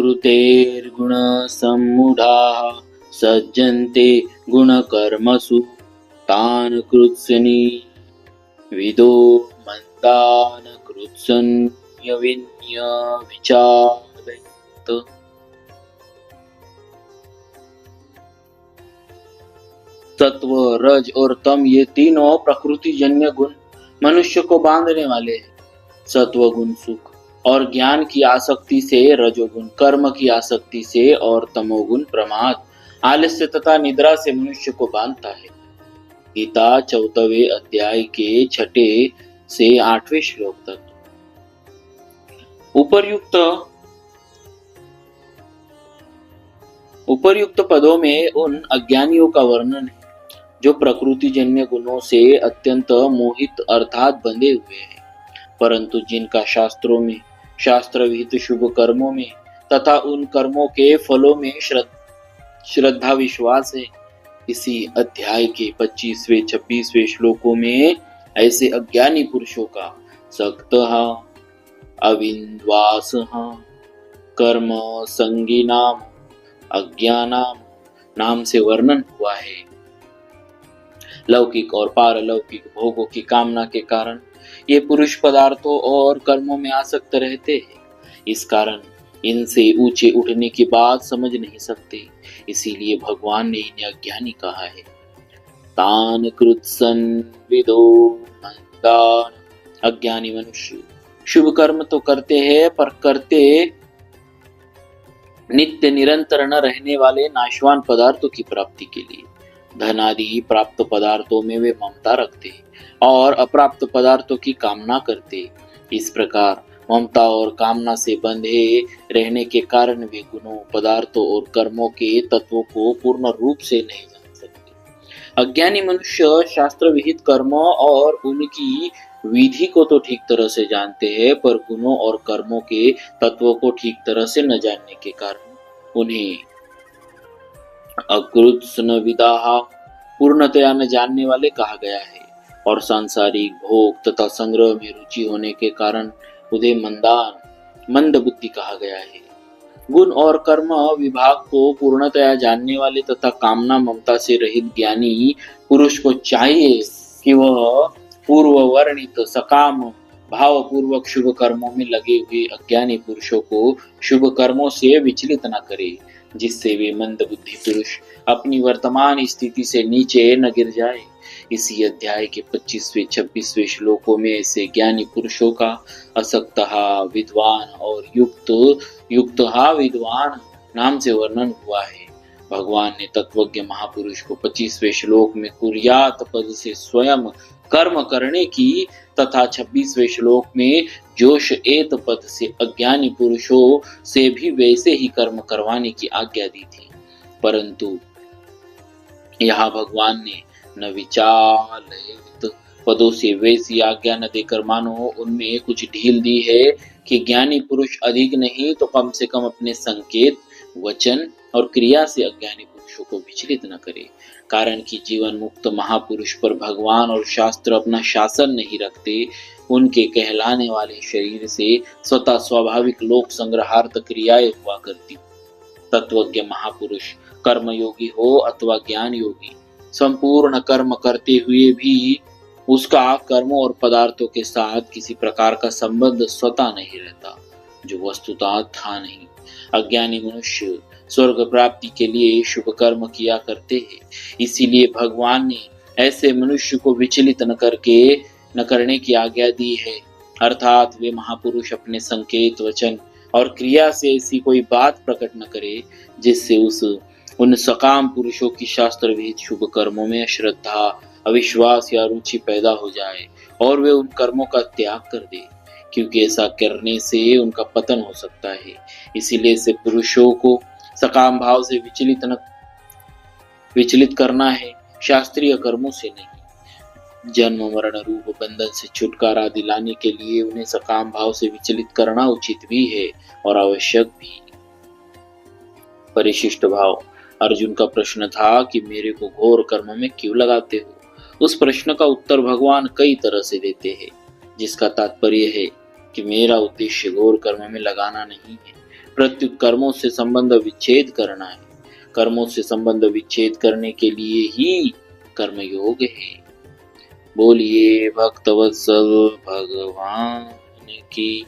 प्रकृतेर्गुणसम्मूढाः सज्जन्ते गुणकर्मसु तान् कृत्स्नि विदो मन्दान् कृत्स्न्यविन्य विचारयत्। सत्व, रज और तम ये तीनों प्रकृति जन्य गुण मनुष्य को बांधने वाले हैं। सत्व गुण सुख और ज्ञान की आसक्ति से, रजोगुण कर्म की आसक्ति से और तमोगुण प्रमाद, आलस्य तथा निद्रा से मनुष्य को बांधता है। गीता 14वें अध्याय के 6 से 8वें श्लोक तक। उपर्युक्त पदों में उन अज्ञानियों का वर्णन है जो प्रकृति जन्य गुणों से अत्यंत मोहित अर्थात बंधे हुए हैं, परंतु जिनका शास्त्रों में, शास्त्र विहित शुभ कर्मों में तथा उन कर्मों के फलों में श्रद्धा विश्वास है। इसी अध्याय के 25वें 26वें श्लोकों में ऐसे अज्ञानी पुरुषों का सक्तः अविन्द्वासः कर्म संगीनाम अज्ञानाम नाम से वर्णन हुआ है। लौकिक और पारलौकिक भोगों की कामना के कारण ये पुरुष पदार्थों और कर्मों में आसक्त रहते हैं। इस कारण इनसे ऊंचे उठने की बात समझ नहीं सकते, इसीलिए भगवान ने इन्हें अज्ञानी कहा है। तान कृत्सन विदो मंदान, अज्ञानी मनुष्य शुभ कर्म तो करते हैं, पर करते नित्य निरंतर न रहने वाले नाशवान पदार्थों की प्राप्ति के लिए। धन आदि प्राप्त पदार्थों में वे ममता रखते और अप्राप्त पदार्थों की कामना करते। इस प्रकार ममता और कामना से बंधे रहने के कारण वे गुणों, पदार्थों और कर्मों के तत्वों को पूर्ण रूप से नहीं जान सकते। अज्ञानी मनुष्य शास्त्र विहित कर्मों और उनकी विधि को तो ठीक तरह से जानते हैं, पर गुणों और कर्मों के तत्वों को ठीक तरह से न जानने के कारण उन्हें अकृत्स्नविदाः, पूर्णतया न जानने वाले कहा गया है। और सांसारिक भोग तथा संग्रह में रुचि होने के कारण उन्हें मंदान, मंद बुद्धि कहा गया है। गुण और कर्म विभाग को पूर्णतया जानने वाले तथा कामना ममता से रहित ज्ञानी पुरुष को चाहिए कि वह पूर्व वर्णित सकाम भाव पूर्वक शुभ कर्मों में लगे हुए अज्ञानी पुरुषों को शुभ कर्मों से विचलित न करे, जिससे वे मंद बुद्धि पुरुष अपनी वर्तमान स्थिति से नीचे न गिर जाए। इसी अध्याय के 25वें 26वें श्लोकों में ऐसे ज्ञानी पुरुषों का असक्तः विद्वान और युक्तः विद्वान नाम से वर्णन हुआ है। भगवान ने तत्वज्ञ महापुरुष को 25वें श्लोक में कुर्यात पद से स्वयं कर्म करने की तथा 26वें श्लोक में जोश एत पद से अज्ञानी पुरुषों से भी वैसे ही कर्म करवाने की आज्ञा दी थी, परंतु यहाँ भगवान ने न विचालयित पदों से वैसी आज्ञा न देकर मानो उनमें कुछ ढील दी है कि ज्ञानी पुरुष अधिक नहीं तो कम से कम अपने संकेत, वचन और क्रिया से अज्ञानी पुरुषों को विचलित न करे। कारण कि जीवन मुक्त महापुरुष पर भगवान और शास्त्र अपना शासन नहीं रखते। उनके कहलाने वाले शरीर से स्वतः स्वाभाविक लोक संग्रहार्थ क्रियाएं हुआ करती। तत्वज्ञ महापुरुष कर्मयोगी हो अथवा ज्ञान योगी, संपूर्ण कर्म करते हुए भी उसका कर्मों और पदार्थों के साथ किसी प्रकार का संबंध स्वतः नहीं रहता, जो वस्तुतः था नहीं। अज्ञानी मनुष्य स्वर्ग प्राप्ति के लिए शुभ कर्म किया करते हैं, इसीलिए भगवान ने ऐसे मनुष्य को विचलित न करने की आज्ञा दी है। अर्थात वे महापुरुष अपने संकेत, वचन और क्रिया से ऐसी कोई बात प्रकट न करे जिससे उन सकाम पुरुषों की शास्त्र विहित शुभ कर्मों में श्रद्धा, अविश्वास या रुचि पैदा हो जाए और वे उन कर्मों का त्याग कर दे, क्योंकि ऐसा करने से उनका पतन हो सकता है। इसीलिए ऐसे पुरुषों को सकाम भाव से विचलित करना है, शास्त्रीय कर्मों से नहीं। जन्म मरण रूप बंधन से छुटकारा दिलाने के लिए उन्हें सकाम भाव से विचलित करना उचित भी है और आवश्यक भी। परिशिष्ट भाव। अर्जुन का प्रश्न था कि मेरे को घोर कर्म में क्यों लगाते हो। उस प्रश्न का उत्तर भगवान कई तरह से देते हैं, जिसका तात्पर्य है कि मेरा उद्देश्य घोर कर्म में लगाना नहीं है। प्रत्युत कर्मों से संबंध विच्छेद करना है। कर्मों से संबंध विच्छेद करने के लिए ही कर्मयोग है। बोलिए भक्तवत्सल भगवान की।